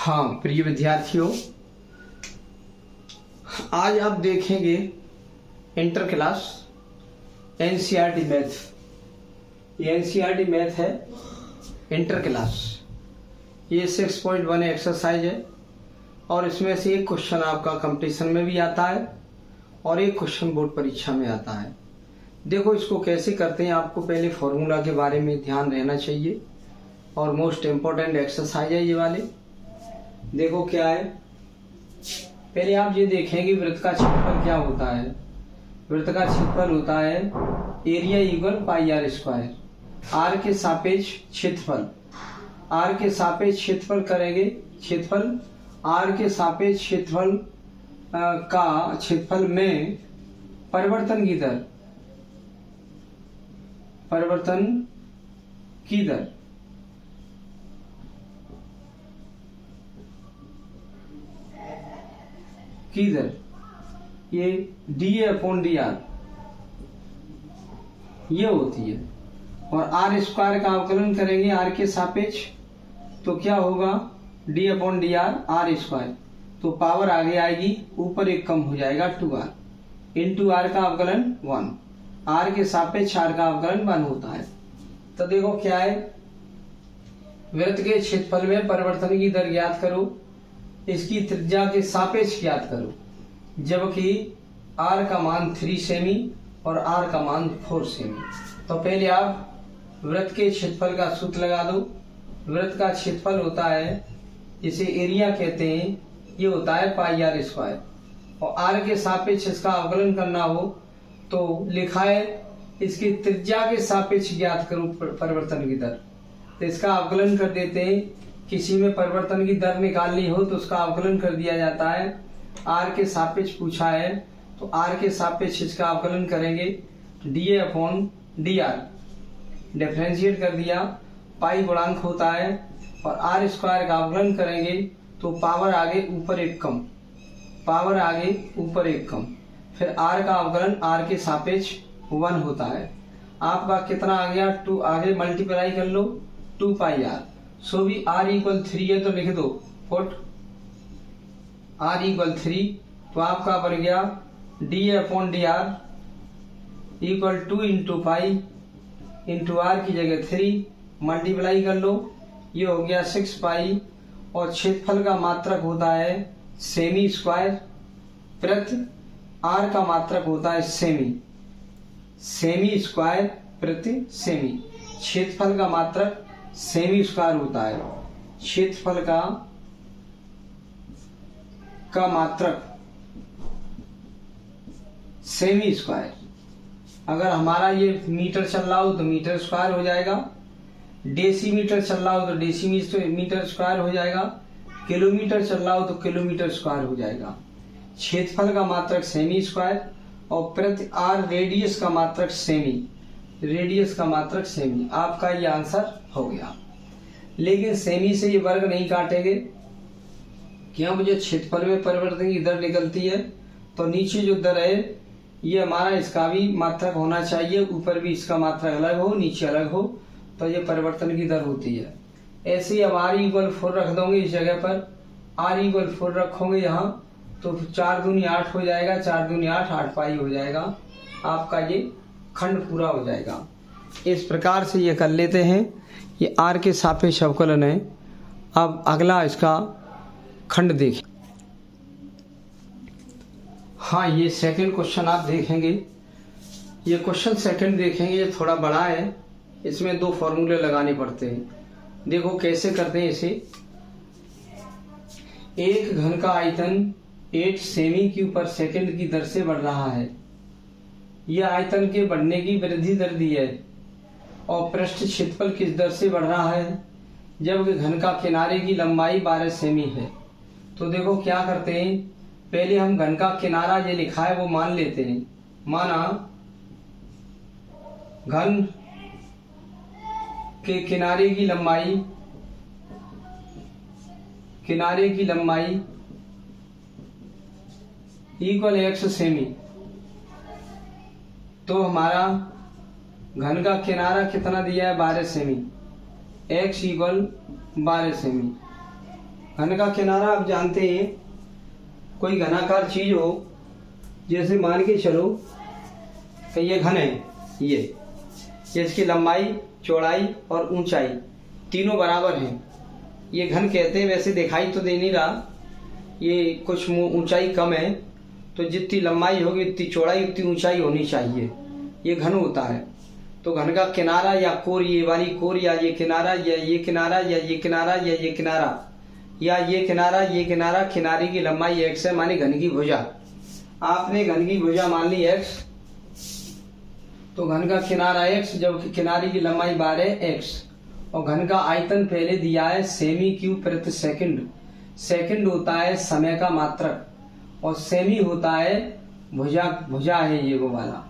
हाँ प्रिय विद्यार्थियों, आज आप देखेंगे इंटर क्लास एनसीईआरटी मैथ। ये एनसीईआरटी मैथ है इंटर क्लास। ये 6.1 एक्सरसाइज है और इसमें से एक क्वेश्चन आपका कंपटीशन में भी आता है और एक क्वेश्चन बोर्ड परीक्षा में आता है। देखो इसको कैसे करते हैं, आपको पहले फॉर्मूला के बारे में ध्यान रहना चाहिए और मोस्ट इम्पोर्टेंट एक्सरसाइज है ये वाले। देखो क्या है, पहले आप ये देखेंगे वृत्त का क्षेत्रफल क्या होता है। वृत्त का क्षेत्रफल होता है area equal pi r square. R के सापेक्ष क्षेत्रफल, आर के सापेक्ष क्षेत्रफल करेंगे। क्षेत्रफल आर के सापेक्ष क्षेत्रफल का क्षेत्रफल में परिवर्तन की दर, परिवर्तन की दर की दर ये dA/dr ये होती है। और आर स्क्वायर का अवकलन करेंगे आर के सापेक्ष, तो क्या होगा d/dr आर स्क्वायर, तो पावर आगे आएगी, ऊपर एक कम हो जाएगा 2r इंटू आर का अवकलन 1। आर के सापेक्ष आर का अवकलन 1 होता है। तो देखो क्या है, वृत्त के क्षेत्रफल में परिवर्तन की दर ज्ञात करो, इसकी त्रिज्या के सापेक्ष ज्ञात करो, जबकि r का मान 3 सेमी और r का मान 4 सेमी। तो पहले आप वृत्त के क्षेत्रफल का सूत्र लगा दो। वृत्त का क्षेत्रफल होता है, इसे एरिया कहते हैं, ये होता है पाई आर स्क्वायर। और r के सापेक्ष इसका अवकलन करना हो तो लिखा है इसकी त्रिज्या के सापेक्ष ज्ञात करो परिवर्तन की दर। तो इसका अवकलन कर देते हैं। किसी में परिवर्तन की दर निकालनी हो तो उसका अवकलन कर दिया जाता है। आर के सापेक्ष पूछा है तो आर के सापेक्ष इसका अवकलन करेंगे dA/dr, डिफरेंशिएट कर दिया, पाई गुणांक होता है। और आर स्क्वायर का अवकलन करेंगे तो पावर आगे ऊपर एक कम, पावर आगे ऊपर एक कम, फिर आर का अवकलन आर के सापेक्ष 1 होता है। आपका कितना आ गया, 2 आगे मल्टीप्लाई कर लो 2 पाई आर। सो भी r इक्वल 3 है तो लिख दो पुट r इक्वल 3, तो आपका बन गया dA/dr equal 2 into pi into r की जगह 3, मल्टीप्लाई कर लो, ये हो गया 6 पाई। और क्षेत्रफल का मात्रक होता है सेमी स्क्वायर, प्रति आर का मात्रक होता है सेमी, सेमी स्क्वायर प्रति सेमी। क्षेत्रफल का मात्रक सेमी स्क्वायर होता है। क्षेत्रफल का मात्रक सेमी स्क्वायर। अगर हमारा ये मीटर चल रहा हो तो मीटर स्क्वायर हो जाएगा, डेसीमीटर चल रहा हो तो डेसीमीटर स्क्वायर हो जाएगा, किलोमीटर चल रहा हो तो किलोमीटर स्क्वायर हो जाएगा। क्षेत्रफल का मात्रक सेमी स्क्वायर और प्रति आर रेडियस का मात्रक सेमी, रेडियस का मात्रक सेमी। आपका ये आंसर हो गया। लेकिन सेमी से ये वर्ग नहीं काटेंगे, क्यों? मुझे क्षेत्रफल में परिवर्तन की दर निकलती है तो नीचे जो दर है ये हमारा इसका भी मात्रक होना चाहिए, ऊपर भी इसका मात्रक अलग हो, नीचे अलग हो, तो ये परिवर्तन की दर होती है। ऐसे ही अब r इक्वल 4 रख दोगे इस जगह पर, r इक्वल 4 रखोगे यहाँ तो 4 दूनी 8 हो जाएगा, 4 दूनी 8, 8 पाई हो जाएगा। आपका ये खंड पूरा हो जाएगा। इस प्रकार से ये कर लेते हैं। ये r के सापेक्ष अवकलन है। अब अगला इसका खंड देखें। हाँ, ये सेकंड क्वेश्चन आप देखेंगे। ये क्वेश्चन सेकंड देखेंगे, ये थोड़ा बड़ा है, इसमें 2 फॉर्मूले लगाने पड़ते हैं। देखो कैसे करते हैं इसे। एक घन का आयतन 8 सेमी क्यूब पर सेकंड की दर से बढ़ रहा है। यह आयतन के बढ़ने की वृद्धि दर दी है और पृष्ठ क्षेत्रफल किस दर से बढ़ रहा है, जबकि घन का किनारे की लंबाई 12 सेमी है। तो देखो क्या करते हैं, पहले हम घन का किनारा ये लिखा है वो मान लेते हैं। माना घन के किनारे की लंबाई, किनारे की लंबाई इक्वल x सेमी, तो हमारा घन का किनारा कितना दिया है 12 सेमी, x इक्वल 12 सेमी। घन का किनारा आप जानते हैं, कोई घनाकार चीज हो, जैसे मान के चलो कि ये घन है, ये इसकी लंबाई, चौड़ाई और ऊंचाई तीनों बराबर हैं, ये घन कहते हैं। वैसे दिखाई तो दे नहीं रहा, ये कुछ ऊंचाई कम है, तो जितनी लंबाई होगी उतनी चौड़ाई उतनी ऊंचाई होनी चाहिए, ये घन होता है। तो घन का किनारा या कोर, ये वाली कोर या ये किनारा या ये किनारा या ये किनारा या ये किनारा या ये किनारा, ये किनारा, किनारे की लंबाई x है, माने घन की भुजा। आपने घन की भुजा मान ली x, तो घन का किनारा x, जबकि किनारे की लंबाई 12 x, और घन का आयतन पहले दिया है सेमी क्यूब प्रति सेकंड। सेकंड होता है समय का मात्रक, और सेमी होता है भुजा, भुजा है ये वो वाला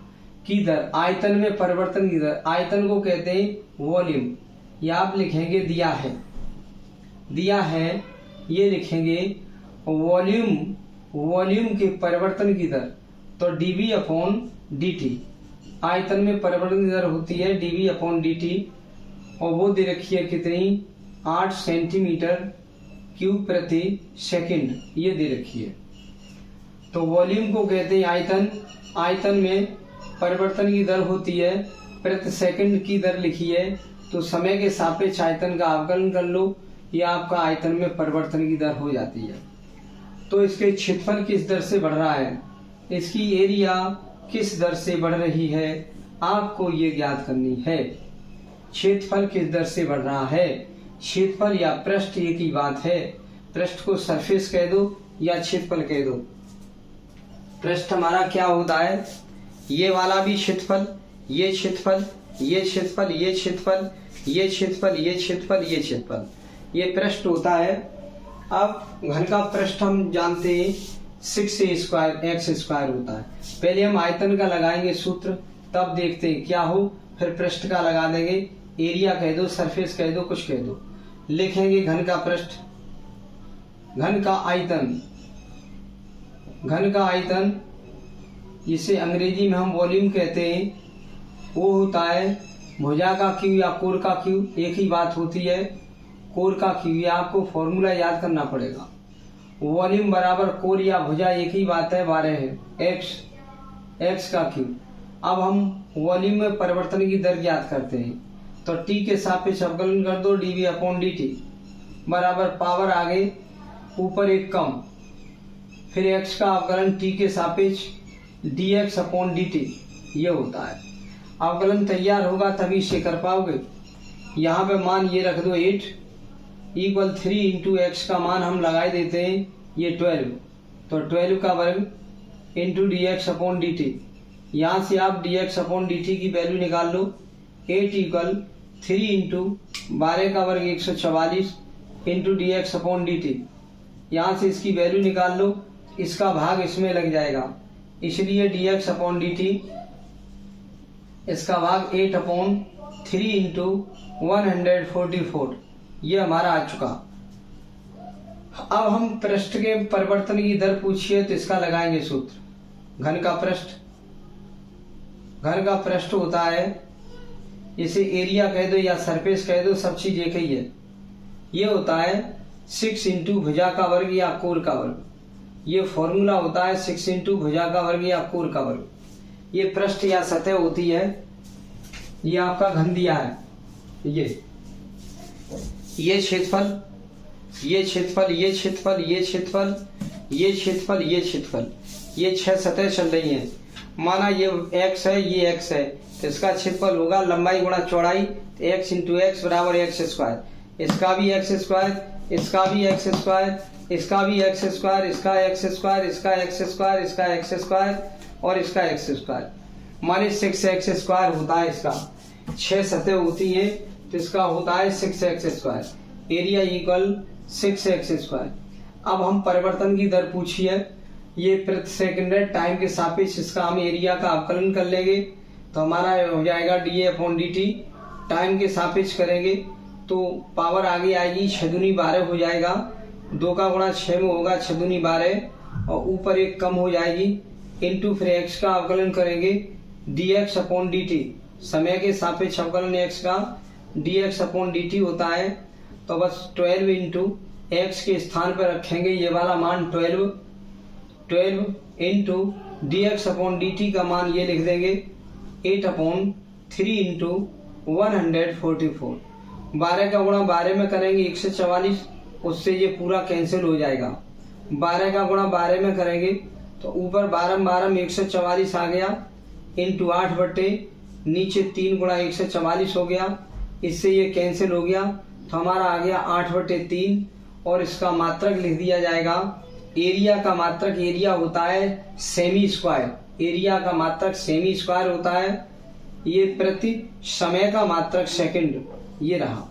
की दर, आयतन में परिवर्तन की दर। आयतन को कहते हैं वॉल्यूम, या आप लिखेंगे दिया है, दिया है ये लिखेंगे वॉल्यूम, वॉल्यूम के परिवर्तन की दर, तो dv अपॉन dt, आयतन में परिवर्तन की दर होती है dv अपॉन dt, और वो दे रखी है कितनी, 8 सेंटीमीटर क्यूब प्रति सेकंड, ये दे रखी है। तो वॉल्यूम को कहते हैं आयतन, आयतन में परिवर्तन की दर होती है प्रति सेकंड की दर लिखी है, तो समय के सापेक्ष आयतन का अवकलन कर लो, यह आपका आयतन में परिवर्तन की दर हो जाती है। तो इसके क्षेत्रफल किस दर से बढ़ रहा है, इसकी एरिया किस दर से बढ़ रही है, आपको ये ज्ञात करनी है। क्षेत्रफल किस दर से बढ़ रहा है, क्षेत्रफल या पृष्ठ एक ही बात है, पृष्ठ को सरफेस कह दो या क्षेत्रफल कह दो। पृष्ठ हमारा क्या होता है, ये वाला भी क्षेत्रफल, ये क्षेत्रफल, ये क्षेत्रफल, ये क्षेत्रफल, ये क्षेत्रफल, ये क्षेत्रफल, ये क्षेत्रफल, ये पृष्ठ होता है। अब घन का पृष्ठ हम जानते हैं 6a स्क्वायर x स्क्वायर होता है। पहले हम आयतन का लगाएंगे सूत्र, तब देखते हैं क्या हो, फिर पृष्ठ का लगा देंगे, एरिया कह दो, सरफेस कह दो, कुछ कह दो। लिखेंगे घन का पृष्ठ, घन का आयतन, घन का आयतन जिसे अंग्रेजी में हम वॉल्यूम कहते हैं, वो होता है भुजा का क्यू या कोर का क्यू, एक ही बात होती है, कोर का क्यू, या आपको फॉर्मूला याद करना पड़ेगा। वॉल्यूम बराबर कोर या भुजा एक ही बात है, 12 है, x का क्यू। अब हम वॉल्यूम में परिवर्तन की दर ज्ञात करते हैं, तो t के सापेक्ष अवकलन कर दो, dv अपॉन dt बराबर पावर आगे ऊपर एक कम, फिर x का अवकलन t के सापेक्ष dx अपॉन dt, ये होता है। अवकलन तैयार होगा तभी इसे कर पाओगे। यहाँ पे मान ये रख दो 8 इक्वल 3 इंटू एक्स का मान हम लगाए देते हैं ये 12, तो 12 का वर्ग into D x upon D T. यहाँ से आप dx अपॉन dt की वैल्यू निकाल लो, 8 इक्वल 3 इंटू 12 का वर्ग 144 इंटू dx अपॉन dt। यहाँ से इसकी वैल्यू निकाल लो, इसका भाग इसमें लग जाएगा, इसलिए dx अपॉन dt इसका भाग 8 अपॉन 3 इंटू 144, ये हमारा आ चुका। अब हम पृष्ठ के परिवर्तन की दर पूछिए तो इसका लगाएंगे सूत्र। घन का पृष्ठ, घन का पृष्ठ होता है, इसे एरिया कह दो या सरफेस कह दो, सब चीज एक ही है। ये होता है 6 इंटू भुजा का वर्ग या कोर का वर्ग, ये फॉर्मूला होता है 6 इंटू भुजा का वर्ग या कोर का वर्ग। ये पृष्ठ या सतह होती है, ये आपका घन दिया है, ये क्षेत्रफल, ये क्षेत्रफल, ये क्षेत्रफल, ये क्षेत्रफल, ये क्षेत्रफल, ये क्षेत्रफल, ये 6 सतह चल रही हैं। माना ये x है, ये x है, तो इसका क्षेत्रफल होगा लंबाई गुणा चौड़ाई, तो x इंटू एक्स बराबर एक्स स्क्वायर। इसका भी एक्स स्क्वायर, इसका भी एक्स स्क्वायर, इसका भी एक्स स्क्वायर, इसका एक्स स्क्वायर, इसका एक्स स्क्वायर, इसका एक्स स्क्वायर और इसका एक्स स्क्वायर, माने 6x स्क्वायर होता है। इसका 6 सतह होती है तो इसका होता है 6x square, area equal 6x square. अब हम परिवर्तन की दर पूछिए, ये प्रति सेकंड है, टाइम के सापेक्ष इसका हम एरिया का अवकलन कर लेंगे, तो हमारा हो जाएगा dA अपॉन dt। टाइम के सापेक्ष करेंगे तो पावर आगे आएगी 6 दूनी 12 हो जाएगा, 2 का गुणा 6 में होगा 6 दूनी 12, और ऊपर एक कम हो जाएगी, इंटू फिर x का अवकलन करेंगे dx अपॉन dt। समय के सापेक्ष अवकलन x का dx अपॉन dt होता है, तो बस 12 इंटू x के स्थान पर रखेंगे ये वाला मान 12 इंटू dx अपॉन dt का मान ये लिख देंगे 8/3 इंटू 144। 12 का गुणा 12 में करेंगे 144, उससे ये पूरा कैंसिल हो जाएगा। 12 का गुणा 12 में करेंगे तो ऊपर 12 में 144 आ गया इंटू 8 बटे नीचे 3 गुणा 144 हो गया, इससे ये कैंसिल हो गया तो हमारा आ गया 8/3 और इसका मात्रक लिख दिया जाएगा। एरिया का मात्रक, एरिया होता है सेमी स्क्वायर, एरिया का मात्रक सेमी स्क्वायर होता है। ये प्रति समय का मात्रक सेकंड, ये रहा,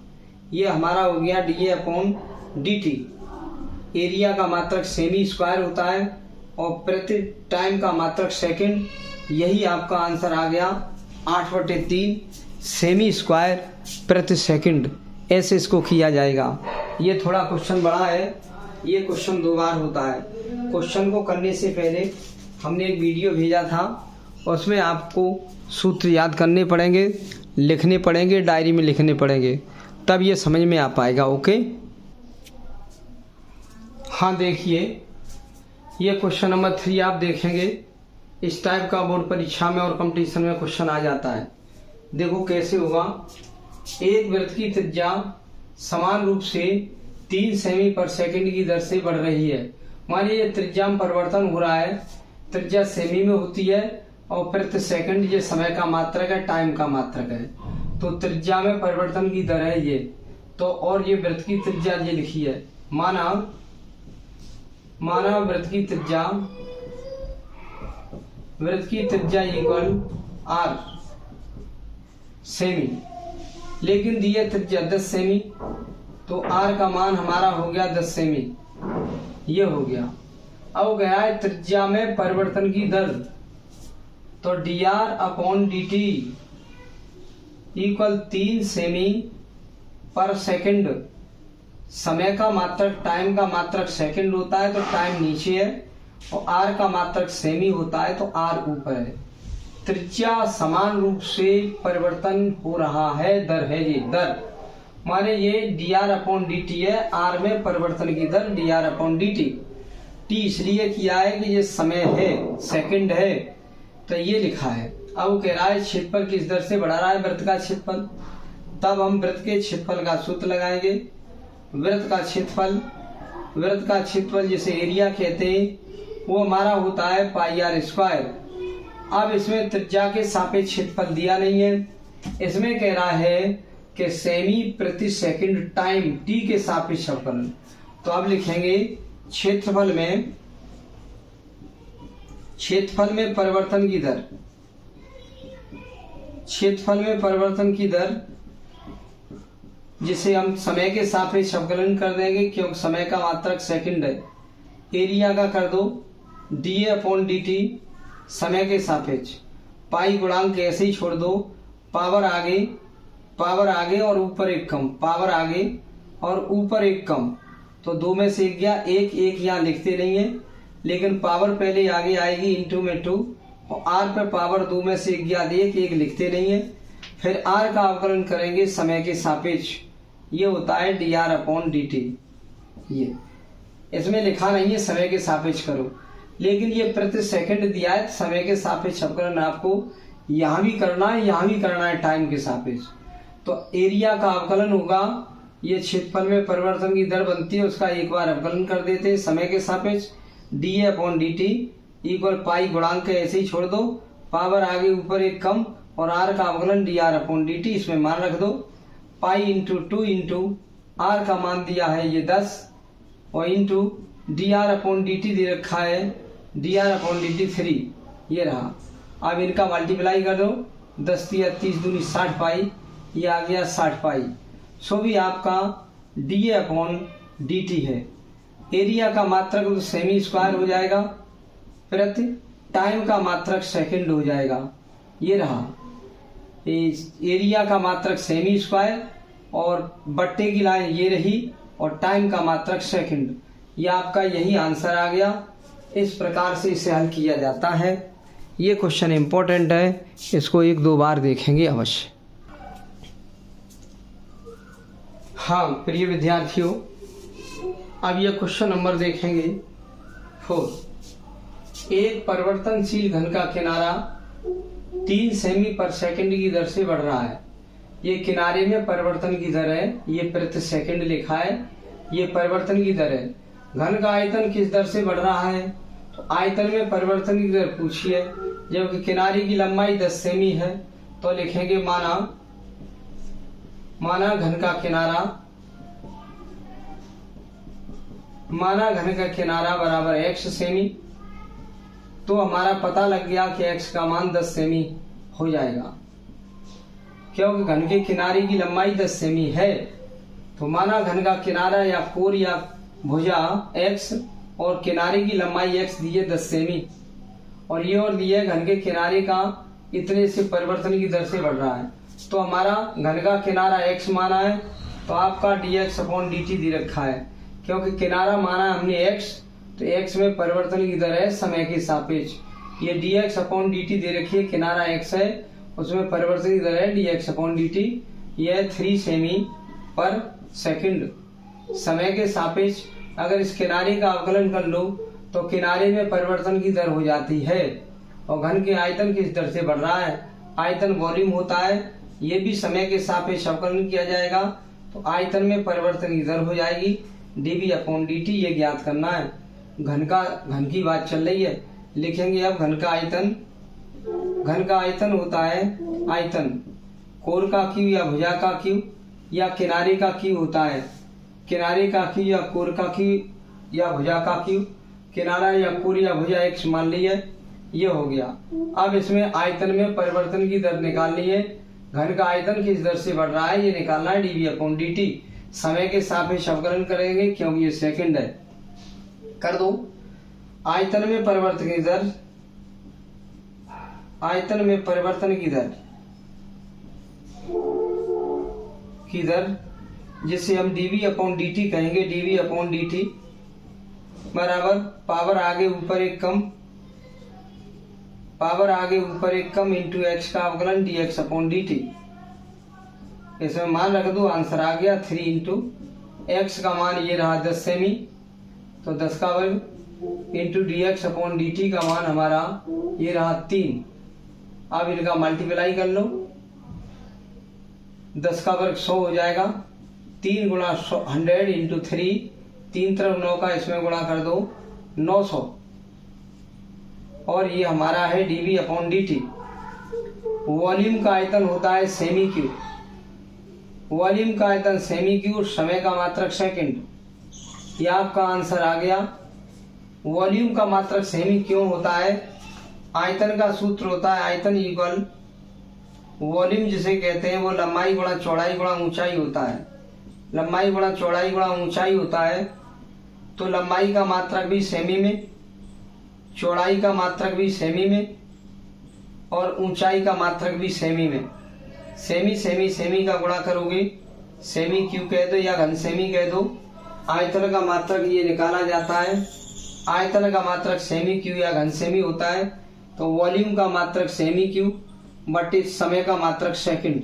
ये हमारा हो गया dA/dt। एरिया का मात्रक सेमी स्क्वायर होता है और प्रति टाइम का मात्रक सेकंड। यही आपका आंसर आ गया 8/3 सेमी स्क्वायर प्रति सेकंड। ऐसे इसको किया जाएगा। ये थोड़ा क्वेश्चन बड़ा है, ये क्वेश्चन 2 बार होता है। क्वेश्चन को करने से पहले हमने एक वीडियो भेजा था, उसमें आपको सूत्र याद करने पड़ेंगे, लिखने पड़ेंगे, डायरी में लिखने पड़ेंगे, तब ये समझ में आ पाएगा। ओके, हाँ देखिए, ये क्वेश्चन नंबर 3 आप देखेंगे। इस टाइप का बोर्ड परीक्षा में और कंपटीशन में क्वेश्चन आ जाता है। देखो कैसे होगा। एक वृत्त की त्रिज्या समान रूप से 3 सेमी पर सेकंड की दर से बढ़ रही है। मान लीजिए त्रिज्या में परिवर्तन हो रहा है, त्रिज्या सेमी में होती है और प्रति सेकंड ये समय का मात्रक है, टाइम का मात्रक है। तो त्रिज्या में परिवर्तन की दर है ये तो, और ये वृत्त की त्रिज्या ये लिखी है। माना वृत्त की त्रिज्या इक्वल r सेमी, लेकिन दिए त्रिज्या 10 सेमी, तो r का मान हमारा हो गया 10 सेमी, ये हो गया। अब गया है त्रिज्या में परिवर्तन की दर, तो dr/dt इक्वल 3 सेमी पर सेकंड। समय का मात्रक, टाइम का मात्रक सेकंड होता है तो टाइम नीचे है, और r का मात्रक सेमी होता है तो r ऊपर है। त्रिज्या समान रूप से परिवर्तन हो रहा है, दर है ये दर, माने ये dr/dt है, r में परिवर्तन की दर dr/dt। t इसलिए किया है कि ये समय है, सेकंड है, तो ये लिखा है। अब कह रहा है क्षेत्रफल किस दर से बढ़ा रहा है, वृत्त का क्षेत्रफल। तब हम वृत्त के क्षेत्रफल का सूत्र लगाएंगे। वृत्त का क्षेत्रफल जिसे एरिया कहते हैं, वो हमारा होता है πr²। अब इसमें त्रिज्या के सापेक्ष क्षेत्रफल दिया नहीं है, इसमें कह रहा है कि सेमी प्रति सेकंड टाइम t के सापेक्ष अवकलन। तो अब लिखेंगे क्षेत्रफल में परिवर्तन की दर, क्षेत्रफल में परिवर्तन की दर जिसे हम समय के सापेक्ष अवकलन कर देंगे, क्योंकि समय का मात्रक सेकंड है। एरिया का कर दो dA/dt समय के सापेक्ष, पाई गुणांक ऐसे ही छोड़ दो, पावर आगे और ऊपर एक कम, पावर आगे और ऊपर एक कम, तो 2 में से 1 गया, एक यहाँ लिखते नहीं है, लेकिन पावर पहले आगे आएगी, इंटू में 2, और r पे पावर 2 में से 1 गया, एक लिखते नहीं है। फिर r का अवकलन करेंगे समय के सापेक्ष, ये होता है dr/dt। ये इसमें लिखा नहीं है समय के सापेक्ष करो, लेकिन ये प्रति सेकंड दिया है, समय के सापेक्ष अवकलन आपको यहाँ भी करना है, यहाँ भी करना है टाइम के सापेक्ष। तो एरिया का अवकलन होगा, ये क्षेत्रफल में परिवर्तन की दर बनती है, उसका एक बार अवकलन कर देते हैं समय के सापेक्ष, dA/dt इक्वल पाई गुणांक ऐसे ही छोड़ दो, पावर आगे ऊपर एक कम, और r का अवकलन dr/dt, इसमें मान रख दो, पाई इंटू 2 इंटू r का मान दिया है ये 10, और इंटू dr/dt दे रखा है dr/dt 3, ये रहा। अब इनका मल्टीप्लाई कर दो, 10 × 30 दूनी 60 पाई, ये आ गया 60 पाई। सो भी आपका dA/dt है। एरिया का मात्रक तो सेमी स्क्वायर हो जाएगा, प्रति टाइम का मात्रक सेकंड हो जाएगा, ये रहा। एरिया का मात्रक सेमी स्क्वायर और बट्टे की लाइन ये रही, और टाइम का मात्रक सेकंड। ये आपका यही आंसर आ गया। इस प्रकार से इसे हल किया जाता है। ये क्वेश्चन इंपॉर्टेंट है, इसको 1-2 बार देखेंगे अवश्य। हाँ प्रिय विद्यार्थियों, अब ये क्वेश्चन नंबर देखेंगे 4। एक परिवर्तनशील घन का किनारा 3 सेमी पर सेकंड की दर से बढ़ रहा है। ये किनारे में परिवर्तन की दर है, ये प्रति सेकंड लिखा है, ये परिवर्तन की दर है। घन का आयतन किस दर से बढ़ रहा है, तो आयतन में परिवर्तन की दर पूछी है। जबकि किनारे की लंबाई 10 सेमी है तो लिखेंगे माना घन का किनारा बराबर x सेमी। तो हमारा पता लग गया कि x का मान 10 सेमी हो जाएगा, क्योंकि घन के किनारे की लंबाई 10 सेमी है। तो माना घन का किनारा या कोर या भुजा x और किनारे की लंबाई x दी है 10 सेमी, और ये और दिया है घन के किनारे का इतने से परिवर्तन की दर से बढ़ रहा है। तो हमारा घन का किनारा x माना है, तो आपका dx/dt दे रखा है। क्योंकि किनारा माना है हमने x, तो x में परिवर्तन की दर है समय के सापेक्ष। ये dx/dt दे रखी है, किनारा x है, उसमें परिवर्तन की दर है dx/dt। यह 3 सेमी पर सेकंड समय के सापेक्ष। अगर इस किनारे का अवकलन कर लो तो किनारे में परिवर्तन की दर हो जाती है। और घन के आयतन किस दर से बढ़ रहा है, आयतन वॉल्यूम होता है, ये भी समय के सापेक्ष अवकलन किया जाएगा, तो आयतन में परिवर्तन की दर हो जाएगी dV/dt। ये ज्ञात करना है। घन की बात चल रही है, लिखेंगे अब घन का आयतन होता है आयतन कोर का क्यू या भुजा का क्यू या किनारे का क्यू होता है, किनारे का क्यू या कोर का क्यू या भुजा का क्यू। किनारा या कोर या भुजा x मान ली है, ये हो गया। अब इसमें आयतन में परिवर्तन की दर निकालनी है। घन का आयतन किस दर से बढ़ रहा है ये निकालना है dV/dt। समय के सापेक्ष अवकलन करेंगे क्योंकि ये सेकंड है। कर दो। आयतन में परिवर्तन की दर जिसे हम dV/dt कहेंगे। dV/dt बराबर पावर आगे ऊपर एक कम इंटू x का अवकलन dx/dt। इसमें मान रख दो, आंसर आ गया 3 इंटू x का मान ये रहा 10 सेमी, तो 10 का वर्ग इंटू dx/dt का मान हमारा ये रहा 3। अब इनका मल्टीप्लाई कर लो, 10 का वर्ग 100 हो जाएगा। 3 गुणा 100 इंटू 3, 3 तरफ 9 का, इसमें गुणा कर दो 900, और ये हमारा है dV/dt। वॉल्यूम का आयतन होता है सेमी क्यूब, वॉल्यूम का आयतन सेमी क्यूब, समय का मात्रक सेकंड। ये आपका आंसर आ गया। वॉल्यूम का मात्रक सेमी क्यों होता है, आयतन का सूत्र होता है आयतन इक्वल वॉल्यूम जिसे कहते हैं वो लंबाई गुणा चौड़ाई गुणा ऊंचाई होता है। लंबाई गुणा चौड़ाई गुणा ऊंचाई होता है, तो लंबाई का मात्रक भी सेमी में, चौड़ाई का मात्रक भी सेमी में, और ऊंचाई का मात्रक भी सेमी में। सेमी का गुणा करोगे, सेमी क्यू कह दो या घन सेमी कह दो। आयतन का मात्रक ये निकाला जाता है, आयतन का मात्रक सेमी क्यू या घन सेमी होता है, तो वॉल्यूम का मात्रक सेमी क्यू बट इस समय का मात्रक सेकंड।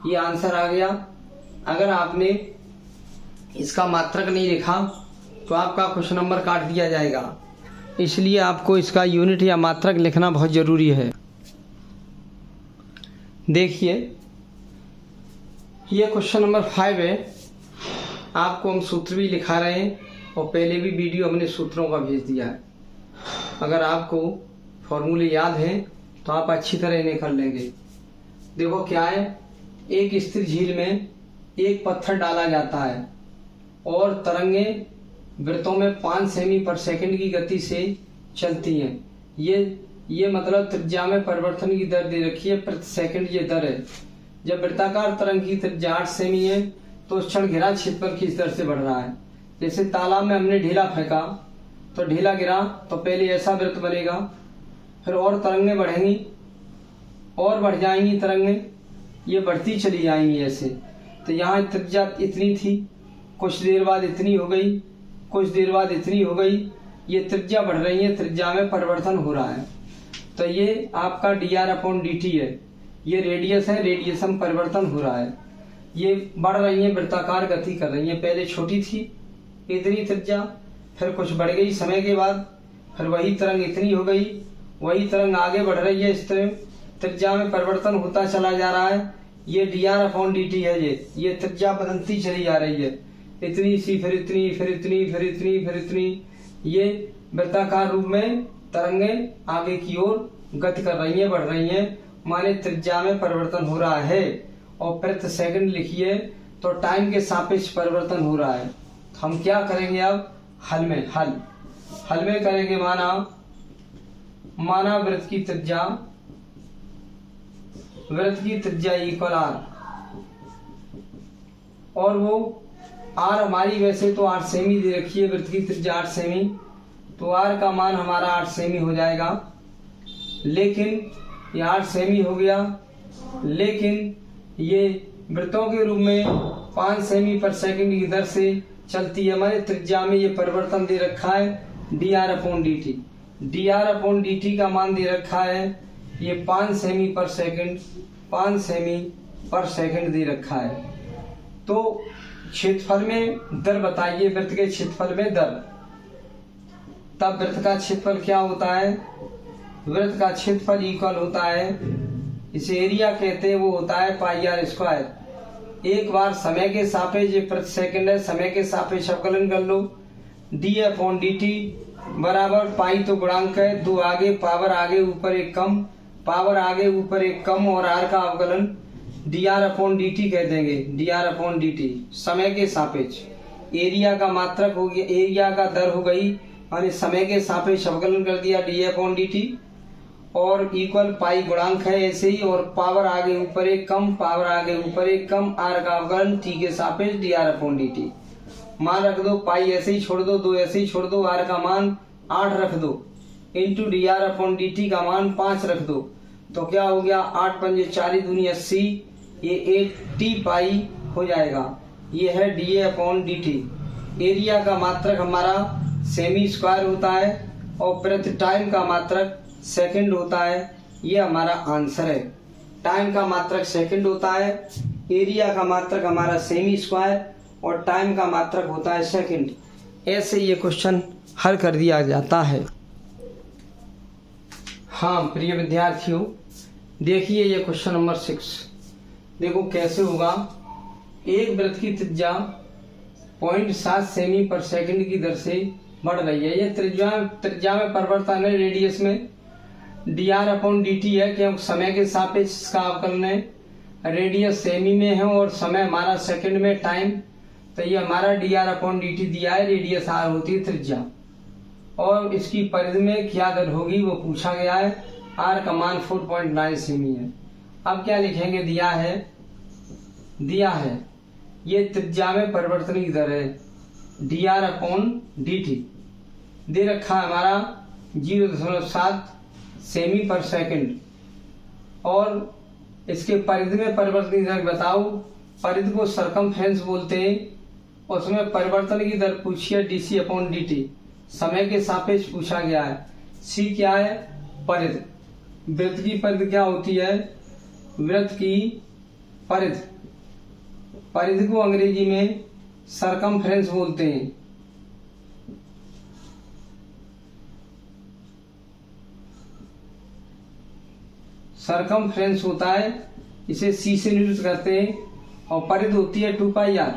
ये आंसर आ गया। अगर आपने इसका मात्रक नहीं लिखा तो आपका क्वेश्चन नंबर काट दिया जाएगा, इसलिए आपको इसका यूनिट या मात्रक लिखना बहुत जरूरी है। देखिए ये क्वेश्चन नंबर 5 है। आपको हम सूत्र भी लिखा रहे हैं और पहले भी वीडियो हमने सूत्रों का भेज दिया है। अगर आपको फॉर्मूले याद हैं तो आप अच्छी तरह इन्हें कर लेंगे। देखो क्या है, एक स्थिर झील में एक पत्थर डाला जाता है और तरंगें वृत्तों में 5 सेमी पर सेकंड की गति से चलती हैं। ये मतलब त्रिज्या में परिवर्तन की दर दे रखी है, प्रति सेकंड ये दर है। जब वृत्ताकार तरंग की त्रिज्या 8 सेमी है तो उस क्षण घिरा क्षेत्रफल किस दर से बढ़ रहा है। जैसे तालाब में हमने ढीला फेंका तो ढीला गिरा तो पहले ऐसा वृत्त बनेगा, फिर और तरंगें बढ़ेंगी और बढ़ जाएंगी तरंगें, ये बढ़ती चली जाएंगी ऐसे। तो यहाँ त्रिज्या इतनी थी, कुछ देर बाद इतनी हो गई, कुछ देर बाद इतनी हो गई, ये त्रिज्या बढ़ रही है, त्रिज्या में परिवर्तन हो रहा है। तो ये आपका dr/dt है, ये रेडियस है, रेडियस में परिवर्तन हो रहा है। ये बढ़ रही है, वृत्ताकार गति कर रही है, पहले छोटी थी इतनी त्रिज्या, फिर कुछ बढ़ गई समय के बाद, फिर वही तरंग इतनी हो गई, वही तरंग आगे बढ़ रही है, इस तरह त्रिज्या में परिवर्तन होता चला जा रहा है। ये dr/dt है, ये त्रिज्या बदलती चली जा रही है, इतनी सी, फिर इतनी, फिर इतनी, फिर इतनी, फिर इतनी। ये वृत्ताकार रूप में तरंगे आगे की ओर गति कर रही हैं, बढ़ रही हैं, माने त्रिज्या में परिवर्तन हो रहा है। और प्रति सेकंड लिखिए तो टाइम के सापेक्ष परिवर्तन हो रहा है। हम क्या करेंगे अब हल में, हल में करेंगे। माना वृत्त की त्रिज्या इक्वल r, और वो r हमारी वैसे तो 8 सेमी दे रखी है, वृत्त की त्रिज्या 8 सेमी, तो r का मान हमारा 8 सेमी हो जाएगा। लेकिन ये 8 सेमी हो गया, लेकिन ये वृत्तों के रूप में 5 सेमी पर सेकंड की दर से चलती है। हमारे त्रिज्या में ये परिवर्तन दे रखा है dr/dt। dr/dt का मान दे रखा है ये 5 सेमी पर सेकंड दे रखा है। तो क्षेत्रफल में दर बताइए, वृत्त के क्षेत्रफल में दर। तब वृत्त का क्षेत्रफल क्या होता है? वृत्त का क्षेत्रफल इक्वल होता है, इसे एरिया कहते हैं, वो होता है πr²। एक बार समय के सापेक्ष, प्रति सेकंड है, समय के सापेक्ष अवकलन कर लो। d/dt बराबर पाई तो गुणांक है, 2 आगे, पावर आगे ऊपर एक कम, पावर आगे ऊपर एक कम, और r का अवकलन dr/dt कह देंगे। dr/dt समय के सापेक्ष, एरिया का मात्रक हो गया, एरिया का दर हो गई, मैंने समय के सापेक्ष अवकलन कर दिया d/dt, और इक्वल पाई गुणांक है ऐसे ही, और पावर आगे ऊपर एक कम, पावर आगे ऊपर एक कम, r का अवकलन t के सापेक्ष dr/dt। मान रख दो, पाई ऐसे ही छोड़ दो, 2 ऐसे ही छोड़ दो, r का मान 8 रख दो, इंटू dr/dt का मान 5 रख दो, तो क्या हो गया 8 पंजे 4 दूनी 80, ये 80 पाई हो जाएगा। ये है dA/dt। एरिया का मात्रक हमारा सेमी स्क्वायर होता है, और प्रति टाइम का मात्रक सेकंड होता है। ये हमारा आंसर है। टाइम का मात्रक सेकंड होता है, एरिया का मात्रक हमारा सेमी स्क्वायर, और टाइम का मात्रक होता है सेकंड। ऐसे ये क्वेश्चन हल कर दिया जाता है। हाँ प्रिय विद्यार्थियों, देखिए ये क्वेश्चन नंबर 6। देखो कैसे होगा। एक वृत्त की त्रिज्या 0.7 सेमी पर सेकंड की दर से बढ़ रही है। ये त्रिज्या में परिवर्तन है, रेडियस में dr/dt है, क्योंकि समय के सापेक्ष इसका अवकलन है। रेडियस सेमी में है और समय हमारा सेकंड में, टाइम, तो ये हमारा dr/dt दिया है। रेडियस r होती है त्रिज्या, और इसकी परिधि में क्या दर होगी वो पूछा गया है। r का मान 4.9 सेमी है। अब क्या लिखेंगे, दिया है ये त्रिज्या में परिवर्तन की दर है dr/dt, दे रखा है हमारा 0.7 सेमी पर सेकंड, और इसके परिधि में परिवर्तन की दर बताओ। परिधि को सरकमफ्रेंस बोलते हैं, उसमें परिवर्तन की दर पूछी है dc/dt। समय के सापेक्ष पूछा गया है। c क्या है? परिधि। वृत्त की परिधि क्या होती है? वृत्त की परिधि को अंग्रेजी में सरकमफ्रेंस बोलते हैं। सरकमफ्रेंस होता है, इसे c से निरूपित करते हैं, और परिधि होती है 2πr।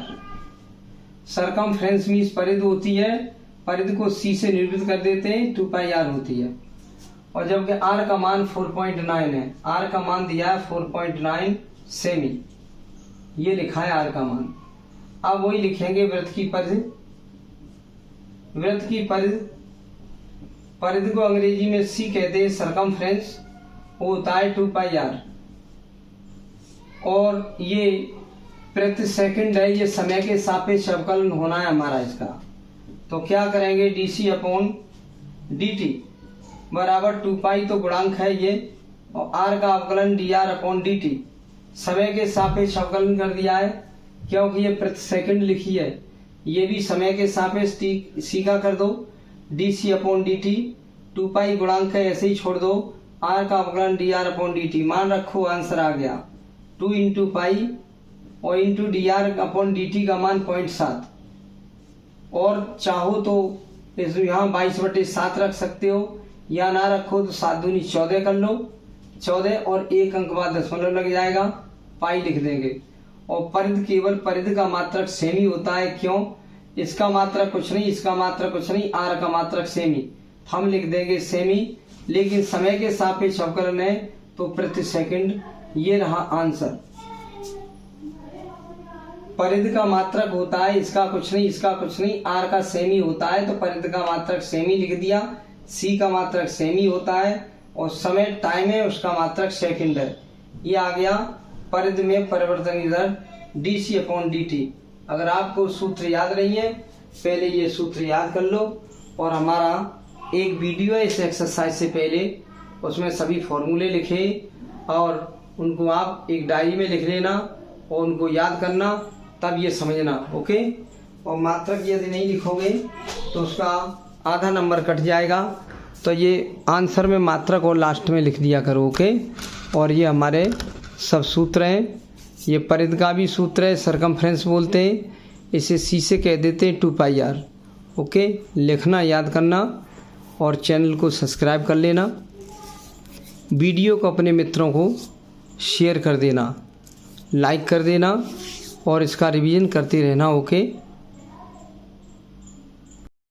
सरकमफ्रेंस मीन्स परिधि होती है, परिधि को c से निरूपित कर देते हैं, 2πr होती है। और जबकि r का मान 4.9 है, r का मान दिया है 4.9 सेमी, ये लिखा है r का मान। अब वही लिखेंगे वृत्त की परिधि। वृत्त की परिधि को अंग्रेजी में c कहते हैं, सरकमफ्रेंस, वो होता है 2πr, और ये प्रति सेकंड है, ये समय के सापेक्ष अवकलन होना है हमारा इसका। तो क्या करेंगे, dc/dt बराबर 2π तो गुणांक है ये, और r का अवकलन dr/dt, समय के सापेक्ष अवकलन कर दिया है, क्योंकि ये प्रति सेकंड लिखी है, ये भी समय के सापेक्ष c का कर दो, dc/dt 2π गुणांक है, ऐसे ही छोड़ दो, r का अवकलन dr/dt, मान रखो आंसर आ गया 2 × π और इंटू dr/dt का मान 0.7, और चाहो तो इस यहाँ 22/7 रख सकते हो, या ना रखो तो 7 दूनी 14 कर लो, 14 और 1 अंक बाद दशमलव लग जाएगा, पाई लिख देंगे। और परिध केवल परिध का मात्रक सेमी होता है, क्यों? इसका मात्रक कुछ नहीं, इसका मात्रक कुछ नहीं, आर का मात्रक सेमी, हम लिख देंगे सेमी। लेकिन समय के सापेक्ष अवकलन है तो प्रति सेकंड, ये रहा आंसर। परिध का मात्रक होता है, इसका कुछ नहीं, इसका कुछ नहीं, आर का सेमी होता है तो परिध का मात्रक सेमी लिख दिया, सी का मात्रक सेमी होता है और समय टाइम है, उसका मात्रक सेकंड है। ये आ गया परिध में परिवर्तन दर dc/dt। अगर आपको सूत्र याद नहीं है, पहले ये सूत्र याद कर लो, और हमारा एक वीडियो है इस एक्सरसाइज से पहले, उसमें सभी फॉर्मूले लिखे और उनको आप एक डायरी में लिख लेना और उनको याद करना, तब ये समझना। ओके। और मात्रक यदि नहीं लिखोगे तो उसका आधा नंबर कट जाएगा, तो ये आंसर में मात्रक और लास्ट में लिख दिया करो। ओके। और ये हमारे सब सूत्र हैं, ये परिध का भी सूत्र है, सरकमफ्रेंस बोलते हैं इसे, सी से कह देते हैं 2πr। ओके, लिखना याद करना और चैनल को सब्सक्राइब कर लेना, वीडियो को अपने मित्रों को शेयर कर देना, लाइक कर देना और इसका रिवीजन करते रहना। ओके।